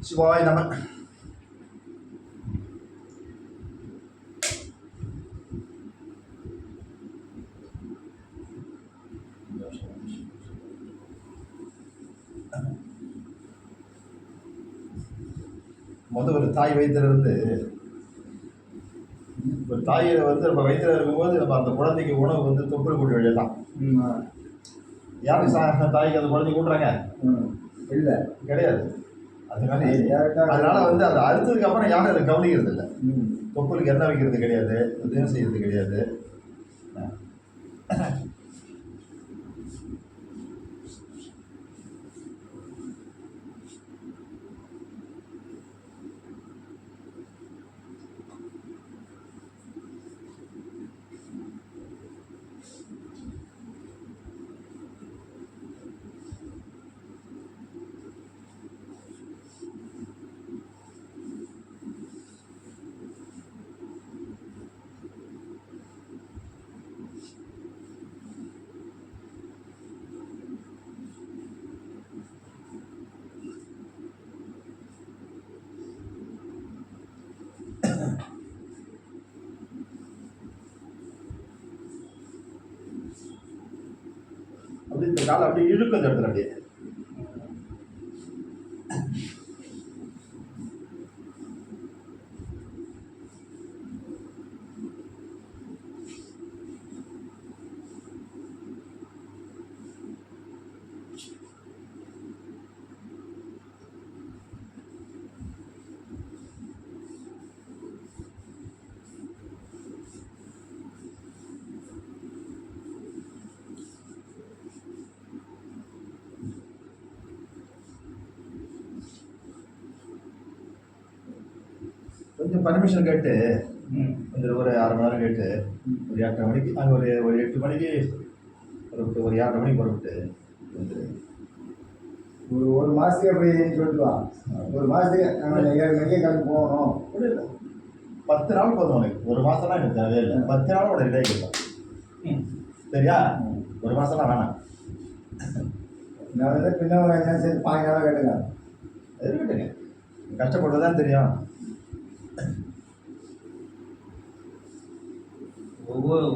சிவாய் நம. ஒரு தாய் வயிற்றிலிருந்து ஒரு தாயை நம்ம வயிற்றில் இருக்கும்போது நம்ம அந்த குழந்தைக்கு உணவு தொப்புள் கொண்டு வழியதான். யாருக்கு தாய்க்கு அந்த குழந்தைக்கு ஊட்டுறாங்க? இல்லை, கிடையாது. அதனால அதை அறுத்ததுக்கு அப்புறம் யாரும் அதை கவனிக்கிறது இல்லை. தொப்புளுக்கு எண்ணெய் வைக்கிறது கிடையாது, உதயம் செய்யறது கிடையாது. அப்படி இந்த காலை அப்படியே இழுக்கும் அந்த இடத்துல அப்படியே. கொஞ்சம் பர்மிஷன் கேட்டு ஒரு 1/2 மணி நேரம் கேட்டு ஒரு 8:30 மணிக்கு அங்கே ஒரு 8 மணிக்கு புறப்பட்டு ஒரு 8:30 மணிக்கு புறப்பட்டு ஒரு மாதத்துக்கு அப்படி சொல்லிட்டுவான். ஒரு மாதத்துக்கு 7 மணிக்கே கிளம்பி போகணும். 10 நாள் போதும் உனக்கு. ஒரு மாதம்லாம் எனக்கு தேவையில்லை. 10 நாள் உனக்கு ரெடி ஆகிடும். சரியா? ஒரு மாதம்லாம் வேணாம். நான் பின்ன என்ன சரி 5 நாளாக கேட்டுங்க. இருக்கட்டுங்க, கஷ்டப்பட்டு தான் தெரியும்.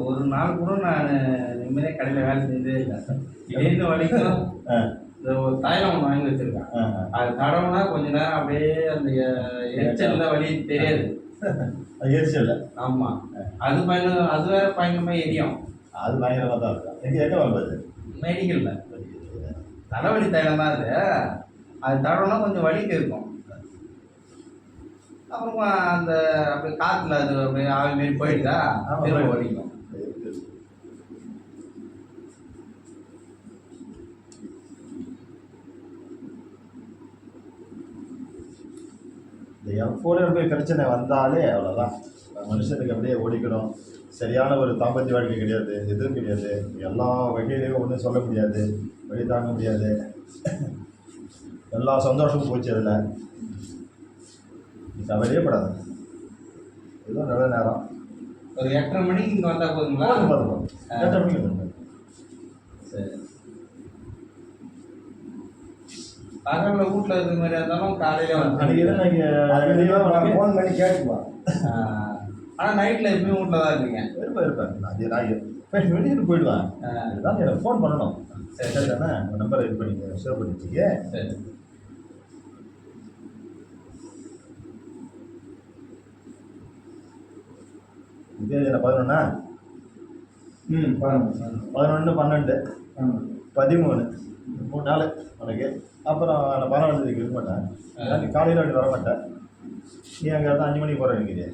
ஒரு நாள் கூட நான் நிம்மதியாக கடையில் வேலை செஞ்சதே இல்லை. திடீர்னு வலிக்கும். இந்த ஒரு தைலம் ஒன்று வாங்கி வச்சிருக்கேன். அது தடவுனா கொஞ்ச நேரம் அப்படியே அந்த எரிச்சல்ல வலி தெரியாது. எரிச்சல்? ஆமாம். அது வேற பயங்கரமாக எரியும். அது பயங்கரமாக தான் இருக்கும். எங்கே வாங்குறது? மெடிக்கலில் தலைவலி தைலம் தான் அது தடவுனா கொஞ்சம் வலிக்கு இருக்கும். அப்புறமா அந்த அப்படியே காற்றுல அது அப்படியே ஆவி மாரி போயிடுதா திரும்ப வலிக்கும். இந்த F4 போய் பிரச்சனை வந்தாலே அவ்வளோதான். மனுஷனுக்கு அப்படியே ஓடிக்கணும். சரியான ஒரு தாம்பத்திய வாழ்க்கை கிடையாது, எதுவும் கிடையாது. எல்லா வகையிலையும் ஒன்றும் சொல்ல முடியாது, வழி தாங்க முடியாது. எல்லா சந்தோஷமும் போச்சு. அதில் கவலையே படாது. இதுவும் நல்ல நேரம். ஒரு 8:30 மணிக்கு இங்கே வந்தால் போதுங்களா? போதும் 8:30 மணிக்கு வந்துடும். சரி. பகலில் வீட்டில் இருக்கிற மாதிரி இருந்தாலும் காலையில் அன்றைக்கி ஃபோன் பண்ணி கேட்டுப்போம். ஆனால் நைட்டில் எப்பயும் வீட்டில் தான் இருக்கீங்க? இருப்பேன். நான் வெளியூர் போயிடுவேன். அதுதான் எனக்கு ஃபோன் பண்ணணும். சரி தானே? நம்பரை இது பண்ணி சேவ் பண்ணி வச்சுக்க. சரி. இதே 11 11 12 13 3 நாள் உனக்கு. அப்புறம் நான் 12 இருக்க மாட்டேன். காலையில் அப்படி வர மாட்டேன். நீ அங்கே தான் 5 மணிக்கு போகிற நினைக்கிறியா?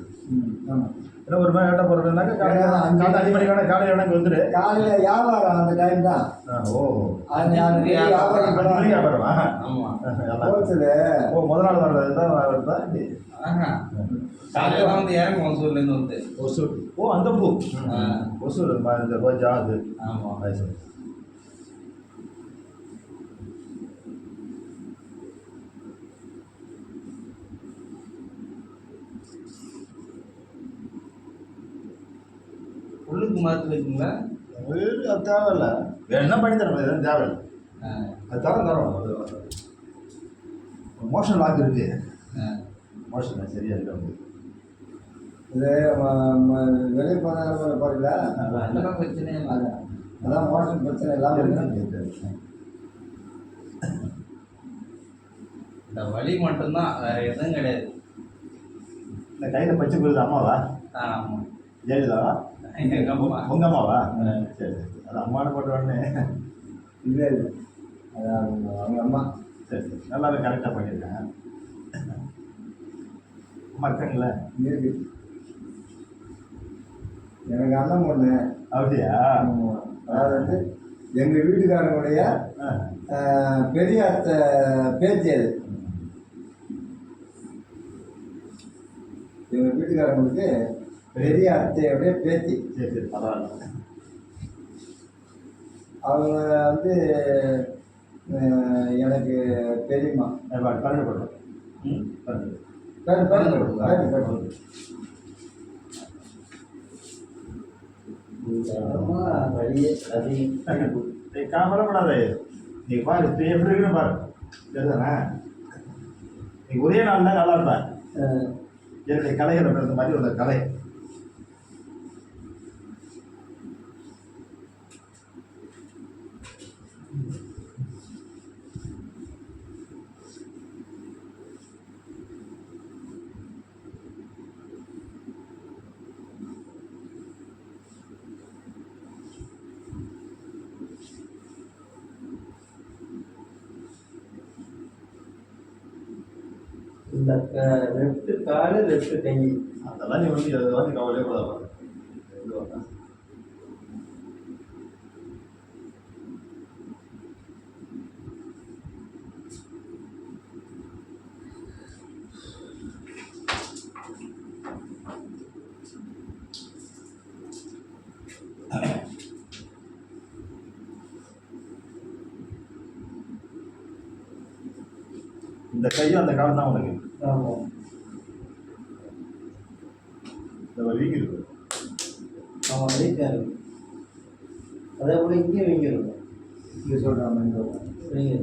ஏன்னா ஒரு மணி நேரம் போகிறதுனாக்கா காலையில் 5 மணிக்கு வேணா காலையில் வேணா இங்கே வந்துடு. காலையில் வியாபாரம் அந்த டைம் தான். ஓ, வியாபாரமா? ஓ, முதல் நாள் வர்றது தான் வருதா? காலையில் தான் இறங்கும் ஒசூர்லேருந்து வந்து. ஒசூர்? ஓ, அந்த பூ ஒசூர் இந்த ரோஜா அது. ஆமாம். சரி. உள்ளுக்கு மாற்று இருக்குங்களா? அது தேவையில்லை. வேறு என்ன பண்ணி தரணும்? எதுவும் தேவையில்லை. அது தரம். மோஷன் லாக் இருக்கு. மோஷன் சரியா இருக்கு அவங்களுக்கு. இது வெளியே போன பாருங்களா, அதெல்லாம் பிரச்சனை இல்லை. அதான் மோஷன் பிரச்சனை இல்லாமல் இந்த வலி மட்டும்தான், வேற எதுவும் கிடையாது. இந்த கையில் பச்சை போகுது அம்மாவா? ஆமாம், ஜெயலலிதாவா? எங்கள் அம்மா. உங்கள் அம்மாவா? சரி சரி. அது அம்மானு போட்ட உடனே இல்லை இல்லை, அதான் அவங்க அம்மா. சரி சரி, நல்லாவே கரெக்டாக பண்ணியிருக்கேன். அம்மா இருக்காங்களே? இருக்கு. எனக்கு அண்ணன் பொண்ணு. அப்படியா? அதாவது வந்து எங்கள் வீட்டுக்காரங்களுடைய பெரிய அத்தை பேத்தி. அது எங்கள் வீட்டுக்காரங்களுக்கு பெரிய அத்தையுடைய பேத்தி. சரி சரி, பரவாயில்ல. அவங்க வந்து எனக்கு பெரியம்மா. பன்னெண்டு போடுறோம். வழியே அதிகம். கவலைப்படாது. நீ பாரு, இப்போ எப்படி இருக்குன்னு பாரு. சரிதானே? நீ ஒரே நாள் தான் நல்லா இருப்பேன். என்னுடைய கலைகளை பிறந்த மாதிரி ஒரு கலை. இந்த லெஃப்ட் காலு லெஃப்ட் கை அதெல்லாம் நீ வந்து அதை வந்து கவலையே கூடாது. இந்த கையும் அந்த காலம் தான் உனக்கு. ஆமாம். இந்த வீங்கி இருக்கு. ஆமாம், வீக்காக இருக்கு. அதே போல் இங்கேயும் வீங்கி இருக்கும். இங்கே சொல்கிறாங்க.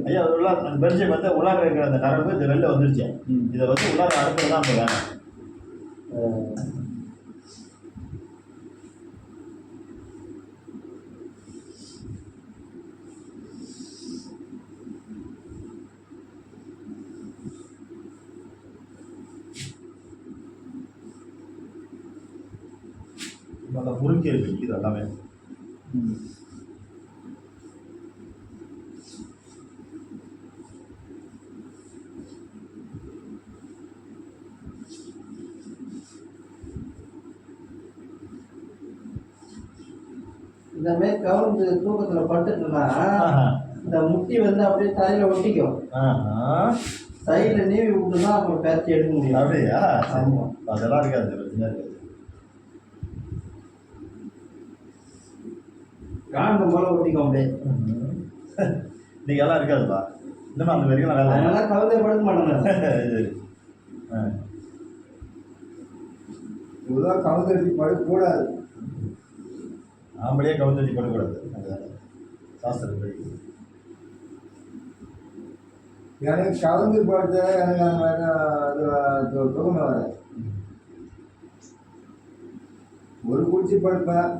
ஐயா உள்ள அந்த பெல்ஜியம் வந்து உள்ளார இருக்கிற அந்த நரம்பு இந்த வெளில வந்துருச்சு. இதை வந்து உள்ளார அடுத்து தான் அந்த வேணும். நல்லா முறுக்கி இருக்கு இது எல்லாமே. இந்த மாதிரி கவுந்து தூக்கத்தில் பட்டுட்டுனா இந்த முட்டி வந்து அப்படியே தலையில் ஒட்டிக்கும். சைடில் நீவி விட்டு தான் அப்புறம் பேச்சு எடுக்க முடியும். அப்படியா? ஆமாம், அதெல்லாம் இருக்காது, பிரச்சனை இருக்காது. காண்டு போல ஒட்டிக்கும் அப்படியே. நீங்கள் எல்லாம் இருக்காதுப்பா. இல்லைம்மா அந்த வரைக்கும் நான் வேலை. அதனால கவிதை படுக்க மாட்டேன். சரி. இவ்வளோ கவுந்தடி படக்கூடாது. ஆம்பளையே கவுந்தடி படக்கூடாது. சாஸ்திரப்படி எனக்கு கவுந்து படுத்த எனக்கு அந்த தூக்கம் வர ஒரு குடிச்சு படுப்பேன்.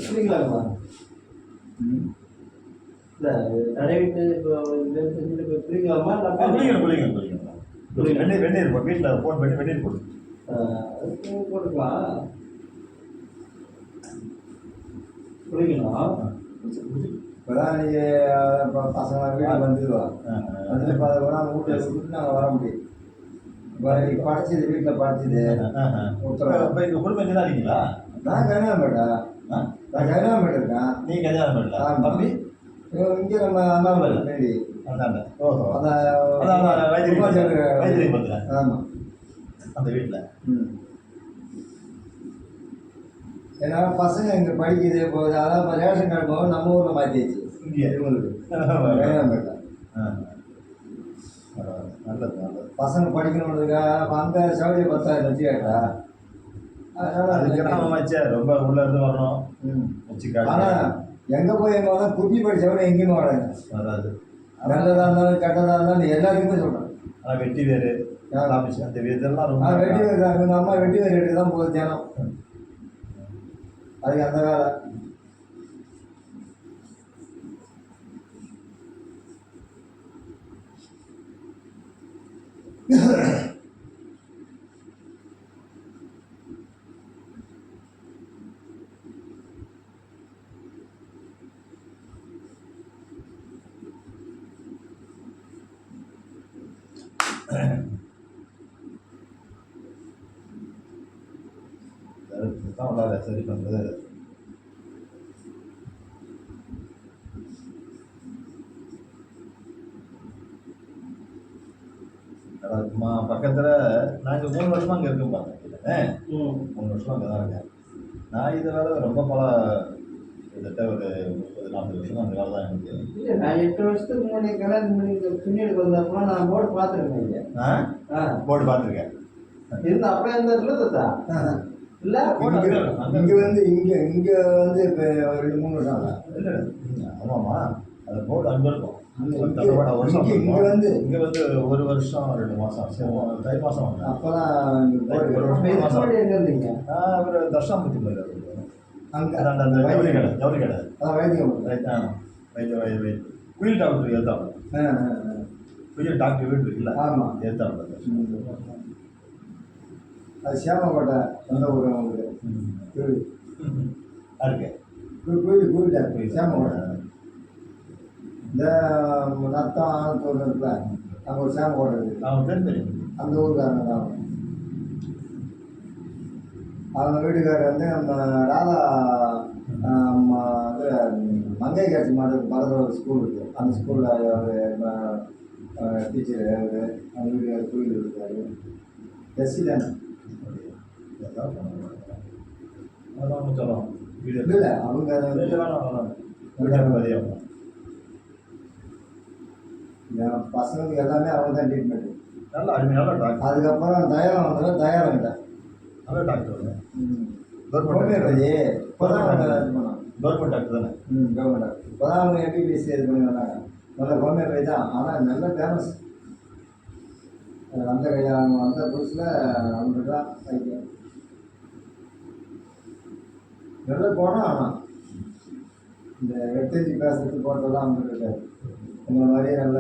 பிடிக்கலாமா? இல்லை தடவிட்டு பிடிக்கலாமா? வெந்நீர் வெந்நீர் வீட்டில் ஃபோன் பண்ணி வெந்நீர் போடு. போட்டுக்கலாம். குளிக்கலாம். இப்போதான் நீங்கள் பசங்க வீட்டுக்கு வந்துடுவோம். வந்து கூட அந்த வீட்டில் விட்டுட்டு நாங்கள் வர முடியும். இப்போ நீங்கள் படிச்சது வீட்டில் படிச்சது இப்போ எங்கள் குடும்பம் இங்கே தான் இருக்கீங்களா? நான் கன்னியாகுமரிட்டேன். நான் கன்னியாகுமரி இருக்கேன். நீங்கள் கன்னியாகுமரிங்களா? தம்பி இங்கே நம்ம அண்ணாமலை வேண்டி அதாண்ட. ஓஹோ, அதான் வைத்திரி பத்திரேன். ஆமாம், அந்த வீட்டில். ஏன்னா பசங்க இங்கே படிக்குது போகுது. அதான் ரேஷன் கார்டு போக நம்ம ஊரில் மாற்றிடுச்சு இங்கே இவங்களுக்கு. நல்லது நல்லது. பசங்க படிக்கணுன்றதுக்காக அங்கே சவுடியை 10,000 வச்சு கேட்டா. அதுக்கு நம்ம வச்சா ரொம்ப உள்ள இருந்து வரணும் வச்சு. ஆனால் எங்கே போய் எங்கே வந்தால் குட்டி படித்தவங்க எங்கேயுமே வராங்க. வராது. நல்லதாக இருந்தாலும் கெட்டதாக இருந்தாலும் எல்லாத்தையுமே சொல்கிறேன். ஆனால் வெட்டி வேறு ஆஃபீஸ் அந்த இதெல்லாம் ரொம்ப வெட்டி வேறு எங்கள் அம்மா வெட்டி வேறு எடுத்து தான் போகுது தினம். அதுக்கு அந்த வேலை. தான் உள்ளார சரி பண்ணுறது. பக்கத்தில் நாங்கள் 3 வருஷமாக அங்கே இருக்கோம் பார்த்தேன். 3 வருஷமாக அங்கே தான் இருக்கேன். நான் இது வேலை ரொம்ப பல கிட்டத்தட்ட ஒரு 30-40 வருஷம் அந்த வேலை தான் எனக்கு. இல்லை, நான் 8 வருஷத்துக்கு முன்னாடி கல்யாணம் பண்ணி துணி எடுக்க வந்தப்போ நான் போர்டு பார்த்துருக்கேன். இங்கே போர்டு பார்த்துருக்கேன். இருந்து அப்படியே இருந்ததுல இல்லை இங்கே வந்து இங்கே வந்து இப்போ ஒரு 2-3 வருஷம் ஆகல. இல்லை ஆமாம்மா, அந்த போர்டு அங்கே இருக்கும். இங்கே வந்து 1 வருஷம் 2 மாதம் தை மாதம் வந்தேன். அப்போதான் எங்கே இருந்தீங்க? ஒரு தர்ஷாமூர்த்தி போயிருக்காரு அங்கே அந்த ஜவுளி கடை அதான் வைத்தியம். வைத்திய குயில் டாக்டர் ஏற்றாங்க. குயில் டாக்டர் வீட்டு இருக்குல்ல, ஆமாம், ஏற்றாங்க. அது சேமக்கோட்டை சொந்த ஊர் அவங்களுக்கு. இருக்கு கோயில் டாக்டர் சேமக்கோட்டை. இந்த நத்தம் ஆனத்தூர் இருக்குல்ல, அங்கே ஒரு சேமக்கோட்டை இருக்குது. அவங்க தெரியும். அந்த ஊருக்காரங்க தான் அவங்க வீட்டுக்காரர் வந்து நம்ம ராதா இது மங்கை காட்சி மாட்டுக்கு பக்கத்தில் ஒரு ஸ்கூல் இருக்குது. அந்த ஸ்கூலில் அவர் டீச்சர் அவர் அந்த வீட்டுக்காரர் கோயில் இருக்காரு. எஸ்சி தானே? அதெல்லாம் சொல்லலாம். இல்லை அவங்க பசங்களுக்கு எல்லாமே அவங்க தான் ட்ரீட்மெண்ட். நல்லா அருமையான டாக்டர். அதுக்கப்புறம் தயாரம் வந்துடும். தயாரம் இல்லை நல்ல டாக்டர். கவர்மெண்ட் இப்போதான் அவங்க இது பண்ணாங்க. கவர்மெண்ட் டாக்டர் தானே? கவர்மெண்ட் டாக்டர் இப்போதான் அவங்க எம்பிபிஎஸ் இது பண்ணி வந்தாங்க. நல்ல கவர்மெண்ட் வை தான், ஆனால் நல்ல ஃபேமஸ். வந்த கல்யாணம் வந்த புதுசில் அவங்க தான் வைத்தியம் நல்ல போனால். ஆனால் இந்த வெட்டேஜி பேசுறது போட்டதெல்லாம் அவங்க இருக்காது. இந்த மாதிரி நல்ல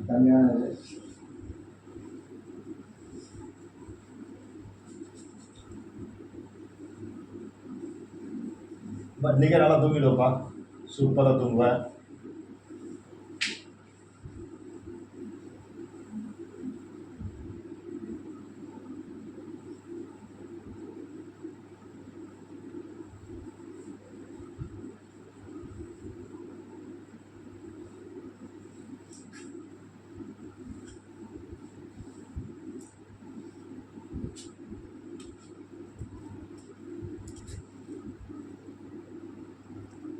கம்மியான இது. நீங்கள் நல்லா தூங்கிடுவோப்பா, சூப்பராக தூங்குவேன்.